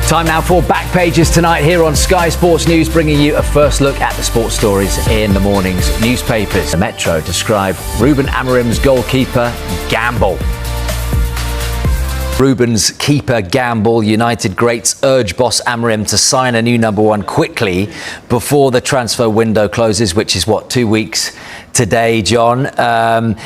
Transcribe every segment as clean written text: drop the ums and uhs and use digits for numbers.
Time now for Back Pages tonight here on Sky Sports News, bringing you a first look at the sports stories in the morning's newspapers. The Metro described Rúben Amorim's goalkeeper gamble. Rúben's keeper gamble. United greats urge boss Amorim to sign a new number one quickly before the transfer window closes, which is 2 weeks today, John.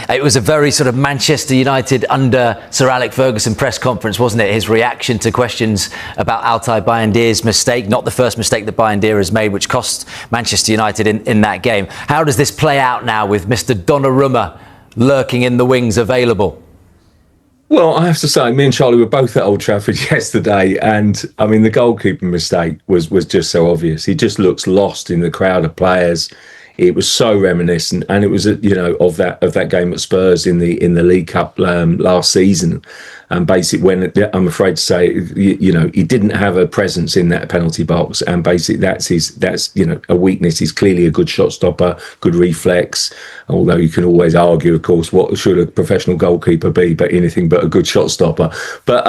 It was a very sort of Manchester United under Sir Alex Ferguson press conference, wasn't it? His reaction to questions about Altay Bayindir's mistake, not the first mistake that Bayindir has made, which cost Manchester United in that game. How does this play out now with Mr. Donnarumma lurking in the wings available? Well, I have to say, me and Charlie were both at Old Trafford yesterday, and I mean, the goalkeeping mistake was just so obvious. He just looks lost in the crowd of players. It was so reminiscent, and it was of that game at Spurs in the League Cup last season. And basically, when I'm afraid to say, he didn't have a presence in that penalty box, and basically that's a weakness. He's clearly a good shot stopper, good reflex. Although you can always argue, of course, what should a professional goalkeeper be? But anything but a good shot stopper. But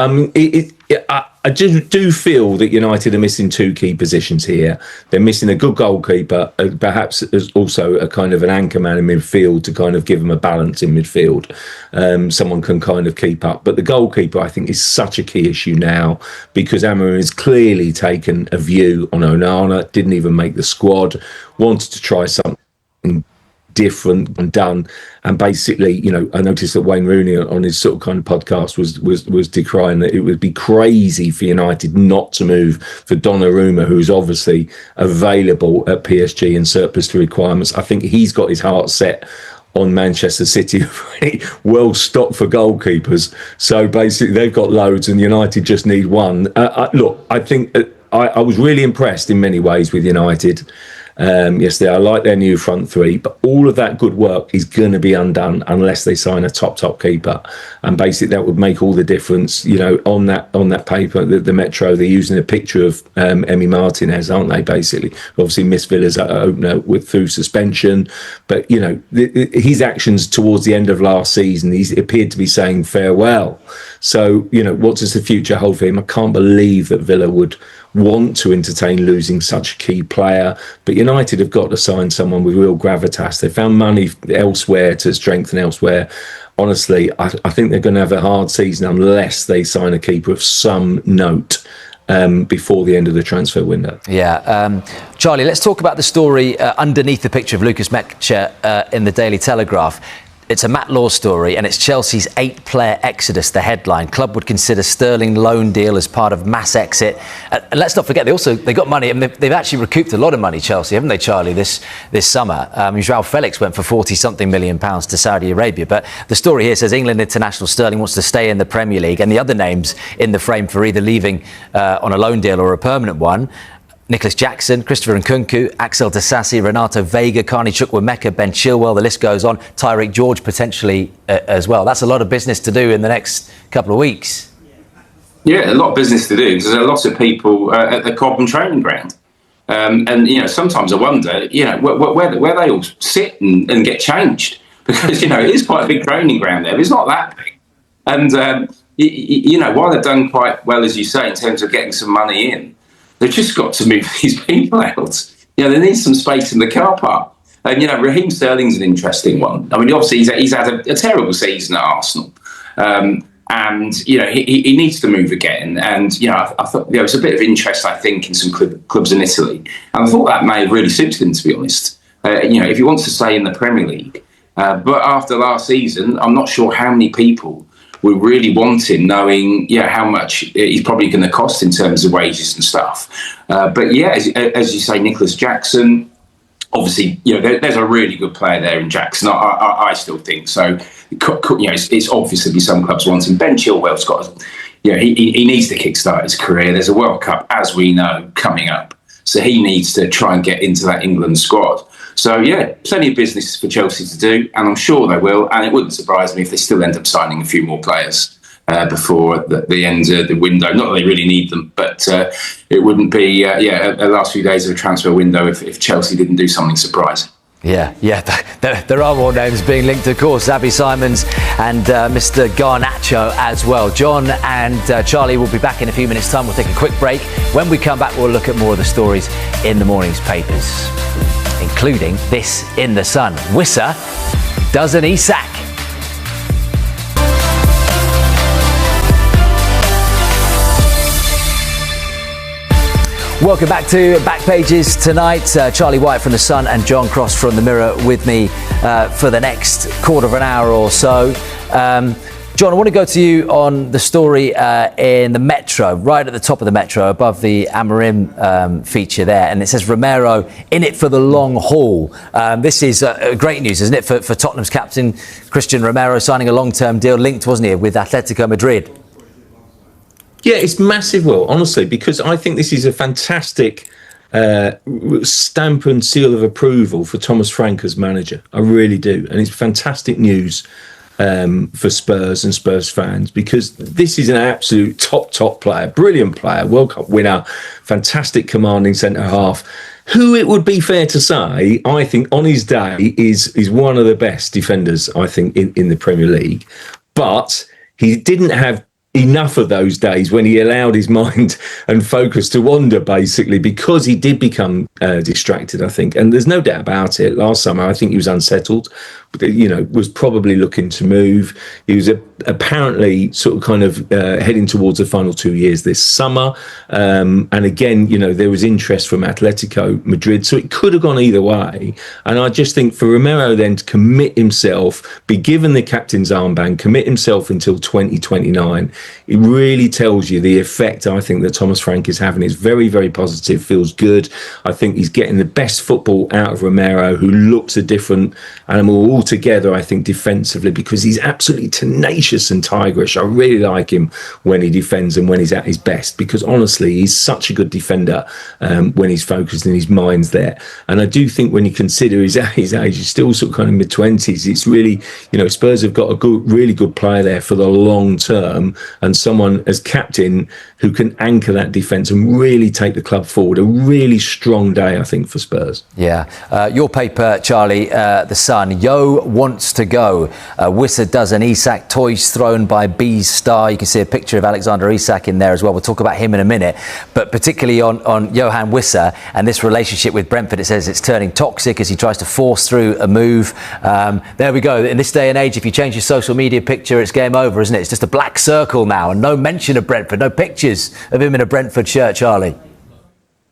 I just do feel that United are missing two key positions here. They're missing a good goalkeeper, perhaps as also a kind of an anchor man in midfield to kind of give them a balance in midfield. Someone can kind of keep up. But the goalkeeper, I think, is such a key issue now because Amorim has clearly taken a view on Onana, didn't even make the squad, wanted to try something different and done, and basically, I noticed that Wayne Rooney on his sort of kind of podcast was decrying that it would be crazy for United not to move for Donnarumma, who's obviously available at PSG and surplus to requirements. I think he's got his heart set on Manchester City, well stocked for goalkeepers. So basically, they've got loads, and United just need one. Look, I think I was really impressed in many ways with United. Yesterday, I like their new front three, but all of that good work is going to be undone unless they sign a top keeper, and basically that would make all the difference. On that paper, the Metro, they're using a picture of Emi Martinez, aren't they? Basically, obviously Miss Villa's opener through suspension, but his actions towards the end of last season, he appeared to be saying farewell. So what does the future hold for him? I can't believe that Villa would want to entertain losing such a key player, but United have got to sign someone with real gravitas. They found money elsewhere to strengthen elsewhere. Honestly, I think they're going to have a hard season unless they sign a keeper of some note before the end of the transfer window. Yeah. Charlie, let's talk about the story underneath the picture of Lucas Mecha in the Daily Telegraph. It's a Matt Law story, and it's Chelsea's 8-player exodus, the headline. Club would consider Sterling loan deal as part of mass exit. And let's not forget, they got money, and they've actually recouped a lot of money, Chelsea, haven't they, Charlie, this summer? João Felix went for 40-something million pounds to Saudi Arabia. But the story here says England international Sterling wants to stay in the Premier League, and the other names in the frame for either leaving on a loan deal or a permanent one: Nicholas Jackson, Christopher Nkunku, Axel Disasi, Renato Vega, Carney Chukwuemeka, Ben Chilwell, the list goes on. Tyreek George potentially as well. That's a lot of business to do in the next couple of weeks. Yeah, a lot of business to do. There's a lot of people at the Cobham training ground. And sometimes I wonder, where they all sit and get changed. Because, it is quite a big training ground there, but it's not that big. And, while they've done quite well, as you say, in terms of getting some money in, they've just got to move these people out. They need some space in the car park. And, Raheem Sterling's an interesting one. I mean, obviously, he's had a terrible season at Arsenal. And, he needs to move again. And, I thought there was a bit of interest, I think, in some clubs in Italy. And I thought that may have really suited him, to be honest. If he wants to stay in the Premier League. But after last season, I'm not sure how many people we really want him, knowing how much he's probably going to cost in terms of wages and stuff. But as you say, Nicholas Jackson, obviously, there's a really good player there in Jackson. I still think so. It's obviously some clubs want him. Ben Chilwell's got, he needs to kickstart his career. There's a World Cup, as we know, coming up, so he needs to try and get into that England squad. So, plenty of business for Chelsea to do, and I'm sure they will. And it wouldn't surprise me if they still end up signing a few more players before the end of the window. Not that they really need them, but it wouldn't be, the last few days of a transfer window if Chelsea didn't do something surprising. Yeah, there are more names being linked, of course. Xabi Simons and Mr. Garnacho as well. John and Charlie will be back in a few minutes' time. We'll take a quick break. When we come back, we'll look at more of the stories in the morning's papers, including this in the Sun. Wissa does an Isak. Welcome back to Back Pages tonight. Charlie White from The Sun and John Cross from The Mirror with me for the next quarter of an hour or so. John, I want to go to you on the story in the Metro, right at the top of the Metro, above the Amorim feature there. And it says Romero in it for the long haul. This is great news, isn't it, for Tottenham's captain, Christian Romero, signing a long-term deal linked, wasn't he, with Atletico Madrid? Yeah, it's massive, Will, honestly, because I think this is a fantastic stamp and seal of approval for Thomas Frank as manager. I really do. And it's fantastic news for Spurs and Spurs fans, because this is an absolute top player, brilliant player, World Cup winner, fantastic commanding centre-half, who it would be fair to say, I think, on his day is one of the best defenders, I think, in the Premier League. But he didn't have enough of those days when he allowed his mind and focus to wander, basically, because he did become distracted, I think. And there's no doubt about it. Last summer, I think he was unsettled, was probably looking to move. He was apparently sort of kind of heading towards the final 2 years this summer. And again, there was interest from Atletico Madrid, so it could have gone either way. And I just think for Romero then to commit himself, be given the captain's armband, commit himself until 2029, it really tells you the effect I think that Thomas Frank is having. It's very, very positive, feels good. I think he's getting the best football out of Romero, who looks a different animal altogether, I think, defensively, because he's absolutely tenacious and tigerish. I really like him when he defends and when he's at his best, because honestly, he's such a good defender when he's focused and his mind's there. And I do think when you consider his age, he's still sort of kind of mid-20s, it's really, Spurs have got a really good player there for the long term, and someone as captain who can anchor that defence and really take the club forward. A really strong day, I think, for Spurs. Yeah. Your paper, Charlie, The Sun, Yo wants to go. Wissa does an Isak, toys thrown by B's star. You can see a picture of Alexander Isak in there as well. We'll talk about him in a minute. But particularly on Johan Wissa and this relationship with Brentford, it says it's turning toxic as he tries to force through a move. There we go. In this day and age, if you change your social media picture, it's game over, isn't it? It's just a black circle now, and no mention of Brentford, no pictures of him in a Brentford shirt, Charlie.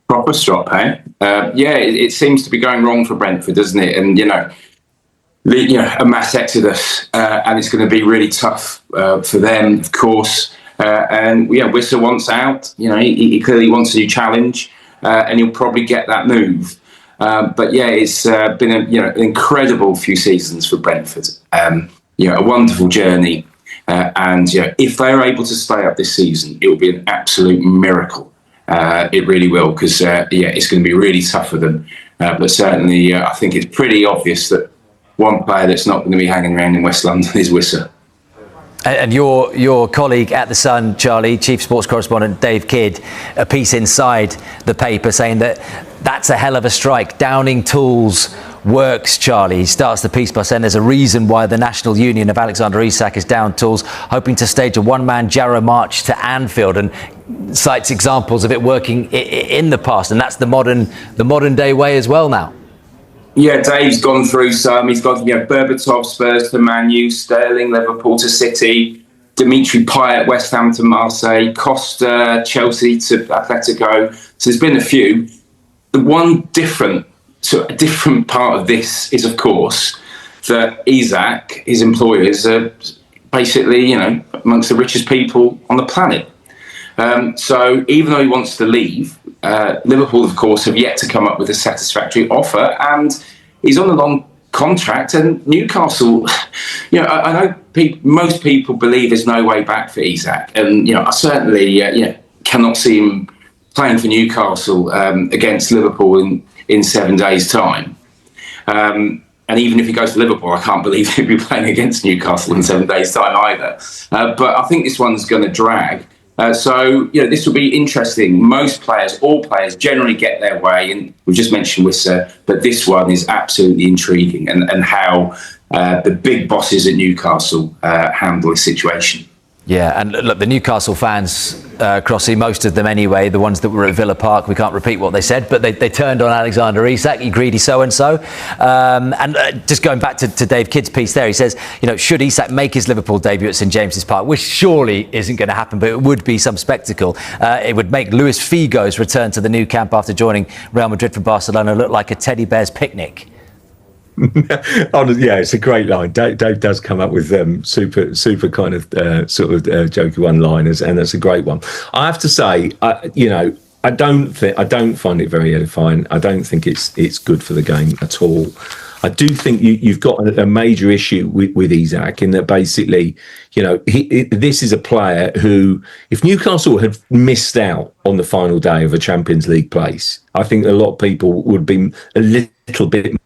Proper strop, eh? It seems to be going wrong for Brentford, doesn't it? And, a mass exodus, and it's going to be really tough for them, of course. Wissa wants out. He clearly wants a new challenge, and he'll probably get that move. It's been an incredible few seasons for Brentford. A wonderful journey. If they're able to stay up this season, it will be an absolute miracle. It really will, because it's going to be really tough for them. But certainly, I think it's pretty obvious that one player that's not going to be hanging around in West London is Wissa. And your colleague at The Sun, Charlie, chief sports correspondent Dave Kidd, a piece inside the paper saying that's a hell of a strike. Downing tools works, Charlie. He starts the piece by saying there's a reason why the National Union of Alexander Isak is down tools, hoping to stage a one-man Jarrow march to Anfield, and cites examples of it working in the past. And that's the modern day way as well now. Yeah, Dave's gone through some. He's got Berbatov, Spurs to Man U, Sterling, Liverpool to City, Dimitri Payet, West Ham to Marseille, Costa, Chelsea to Atletico. So there's been a few. The one different part of this is, of course, that Isak, his employers, are basically, amongst the richest people on the planet. So even though he wants to leave, Liverpool, of course, have yet to come up with a satisfactory offer, and he's on a long contract. And Newcastle, I know most people believe there's no way back for Isak, and I certainly cannot see him playing for Newcastle against Liverpool in 7 days' time. And even if he goes to Liverpool, I can't believe he'll be playing against Newcastle in 7 days' time either. But I think this one's going to drag. So, this will be interesting. Most players, all players, generally get their way. And we've just mentioned Wissa, but this one is absolutely intriguing, and how the big bosses at Newcastle handle this situation. Yeah, and look, the Newcastle fans, Crossy, most of them anyway, the ones that were at Villa Park, we can't repeat what they said, but they turned on Alexander Isak, you greedy so-and-so. Just going back to Dave Kidd's piece there, he says, should Isak make his Liverpool debut at St James's Park, which surely isn't going to happen, but it would be some spectacle. It would make Luis Figo's return to the new camp after joining Real Madrid from Barcelona look like a teddy bear's picnic. Yeah, it's a great line. Dave does come up with super kind of jokey one-liners, and that's a great one. I have to say, I don't find it very edifying. I don't think it's good for the game at all. I do think you've got a major issue with Isak, in that basically, this is a player who, if Newcastle had missed out on the final day of a Champions League place, I think a lot of people would be a little bit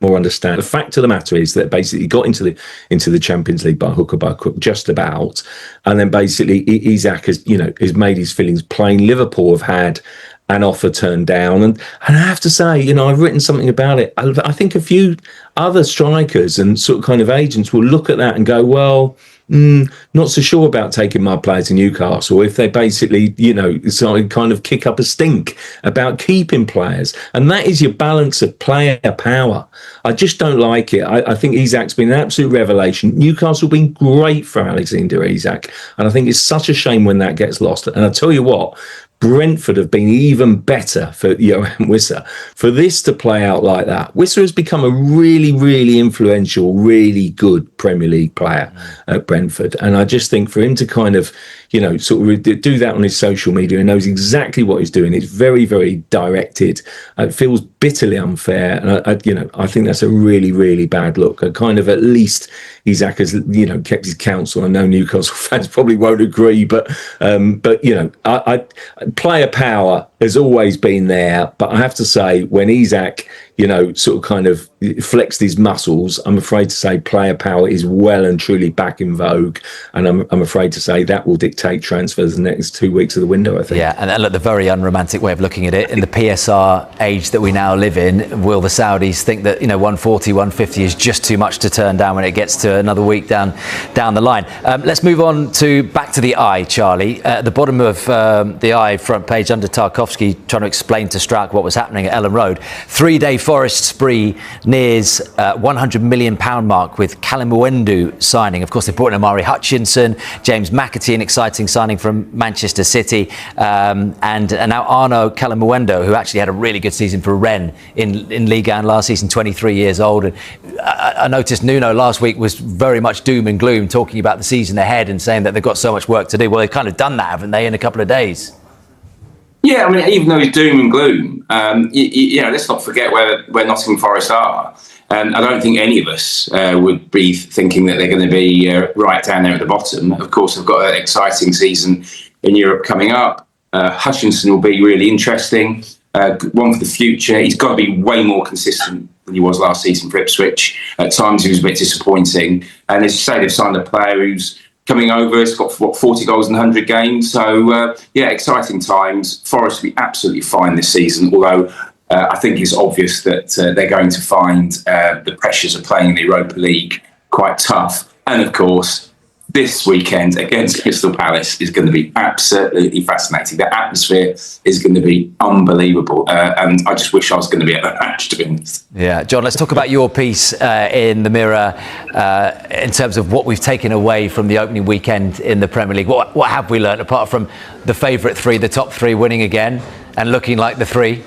more understand. The fact of the matter is that basically he got into the Champions League by hook or by crook, just about, and then basically Isak has made his feelings plain. Liverpool have had an offer turned down, and I have to say, I've written something about it. I think a few other strikers and sort of kind of agents will look at that and go, well, not so sure about taking my player to Newcastle if they basically, kind of kick up a stink about keeping players. And that is your balance of player power. I just don't like it. I think Isak's been an absolute revelation. Newcastle been great for Alexander Isak, and I think it's such a shame when that gets lost. And I tell you what, Brentford have been even better for Johan Wissa. For this to play out like that, Wissa has become a really, really influential, really good Premier League player at Brentford. And I just think for him to kind of, sort of do that on his social media and knows exactly what he's doing, it's very, very directed. It feels bitterly unfair. And, I think that's a really, really bad look. Kind of, at least Isak has, kept his counsel. I know Newcastle fans probably won't agree, but player power has always been there. But I have to say, when Isak, sort of kind of flexed his muscles, I'm afraid to say player power is well and truly back in vogue. And I'm afraid to say that will dictate transfers the next 2 weeks of the window, I think. Yeah, and look, the very unromantic way of looking at it, in the PSR age that we now live in, will the Saudis think that, 140, 150 is just too much to turn down when it gets to another week down the line? Let's move on back to the Eye, Charlie. At the bottom of the Eye front page, under Tarkovsky trying to explain to Strack what was happening at Ellen Road, 3-day Forest spree nears £100 million mark with Kalimuendu signing. Of course, they brought in Amari Hutchinson, James McAtee, an exciting signing from Manchester City, and now Arno Kalimuendu, who actually had a really good season for Rennes in Ligue 1 last season, 23 years old. And I noticed Nuno last week was very much doom and gloom, talking about the season ahead and saying that they've got so much work to do. Well, they've kind of done that, haven't they, in a couple of days? Yeah, I mean, even though it's doom and gloom, let's not forget where Nottingham Forest are. I don't think any of us would be thinking that they're going to be right down there at the bottom. Of course, they've got an exciting season in Europe coming up. Hutchinson will be really interesting. One for the future. He's got to be way more consistent than he was last season for Ipswich. At times, he was a bit disappointing. And as you say, they've signed a player who's coming over. It's got 40 goals in 100 games. So, exciting times. Forest will be absolutely fine this season, although I think it's obvious that they're going to find the pressures of playing in the Europa League quite tough. And, of course, this weekend against Crystal Palace is going to be absolutely fascinating. The atmosphere is going to be unbelievable. And I just wish I was going to be at that match, to be honest. Yeah, John, let's talk about your piece in the Mirror in terms of what we've taken away from the opening weekend in the Premier League. What have we learned, apart from the favourite three, the top three winning again and looking like the three?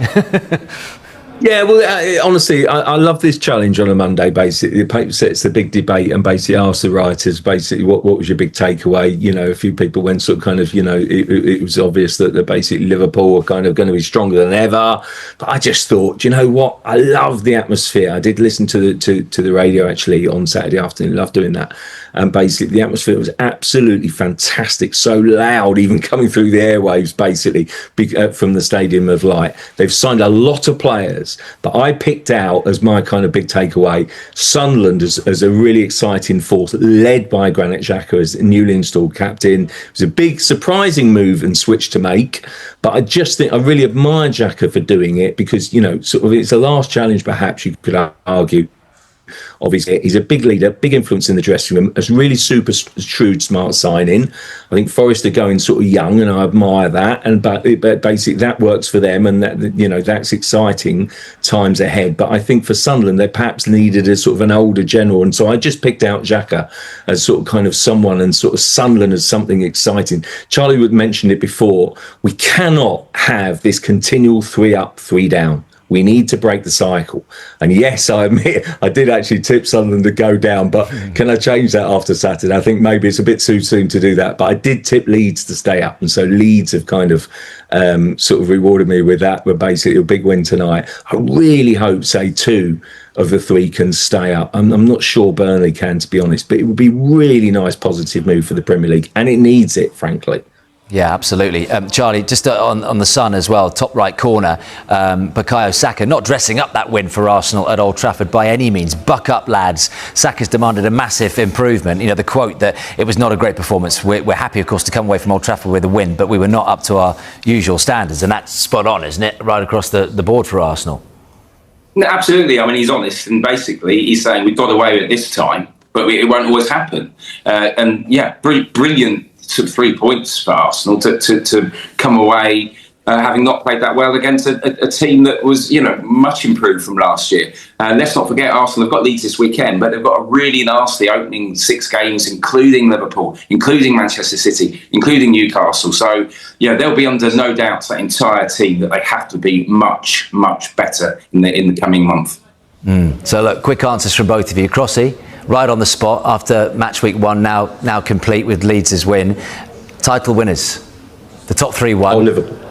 Yeah, well, honestly, I love this challenge on a Monday. Basically, the paper sets the big debate and basically asks the writers, basically, what was your big takeaway? A few people went sort of kind of, it was obvious that basically Liverpool were kind of going to be stronger than ever. But I just thought, you know what? I love the atmosphere. I did listen to the radio actually on Saturday afternoon. Love doing that. And basically, the atmosphere was absolutely fantastic. So loud, even coming through the airwaves, basically, from the Stadium of Light. They've signed a lot of players players. But I picked out as my kind of big takeaway Sunderland as a really exciting force, led by Granit Xhaka as newly installed captain. It was a big, surprising move and switch to make. But I just think I really admire Xhaka for doing it because, sort of it's a last challenge, perhaps you could argue. Obviously, he's a big leader, big influence in the dressing room. A really super shrewd, smart sign-in. I think Forest are going sort of young, and I admire that. But basically, that works for them, and that's exciting times ahead. But I think for Sunderland, they perhaps needed a sort of an older general, and so I just picked out Xhaka as sort of kind of someone, and sort of Sunderland as something exciting. Charlie would mention it before. We cannot have this continual 3 up, 3 down. We need to break the cycle. And yes, I admit, I did actually tip Sunderland to go down, but can I change that after Saturday? I think maybe it's a bit too soon to do that, but I did tip Leeds to stay up. And so Leeds have kind of sort of rewarded me with that. We're basically a big win tonight. I really hope, say, 2 of the 3 can stay up. I'm not sure Burnley can, to be honest, but it would be really nice positive move for the Premier League. And it needs it, frankly. Yeah, absolutely. Charlie, just on the Sun as well, top right corner, Bukayo Saka, not dressing up that win for Arsenal at Old Trafford by any means. Buck up, lads. Saka's demanded a massive improvement. The quote that it was not a great performance. We're happy, of course, to come away from Old Trafford with a win, but we were not up to our usual standards. And that's spot on, isn't it? Right across the board for Arsenal. No, absolutely. I mean, he's honest. And basically, he's saying we got away with it this time, but it won't always happen. Brilliant sort of 3 points for Arsenal to come away having not played that well against a team that was, much improved from last year. Let's not forget Arsenal have got Leeds this weekend, but they've got a really nasty opening 6 games, including Liverpool, including Manchester City, including Newcastle. So, they'll be under no doubt, that entire team, that they have to be much, much better in the coming month. So, look, quick answers from both of you. Crossy, right on the spot after match week 1, now complete with Leeds' win. Title winners, the top 3 won. Oh, Liverpool.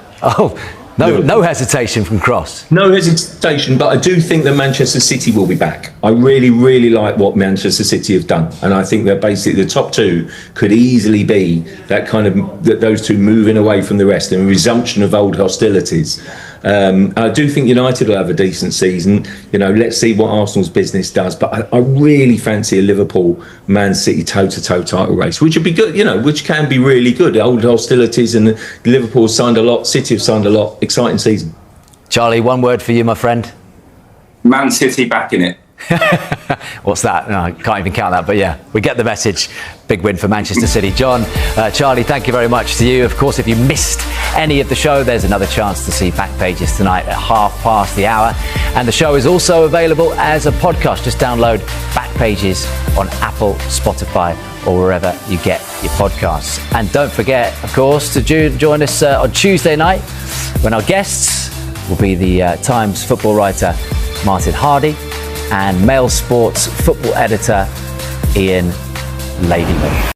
No hesitation from Cross. No hesitation, but I do think that Manchester City will be back. I really, really like what Manchester City have done, and I think that basically the top 2 could easily be that kind of those 2 moving away from the rest and a resumption of old hostilities. I do think United will have a decent season. Let's see what Arsenal's business does. But I really fancy a Liverpool-Man City toe-to-toe title race, which would be good, which can be really good. Old hostilities, and Liverpool have signed a lot, City have signed a lot. Exciting season. Charlie, one word for you, my friend. Man City back in it. What's that? No, I can't even count that, but yeah, we get the message. Big win for Manchester City. John, Charlie, thank you very much to you. Of course, if you missed any of the show, there's another chance to see Back Pages tonight at hour. And the show is also available as a podcast. Just download Back Pages on Apple, Spotify, or wherever you get your podcasts. And don't forget, of course, to join us on Tuesday night, when our guests will be the Times football writer Martin Hardy and Mail Sports football editor Ian Ladyman.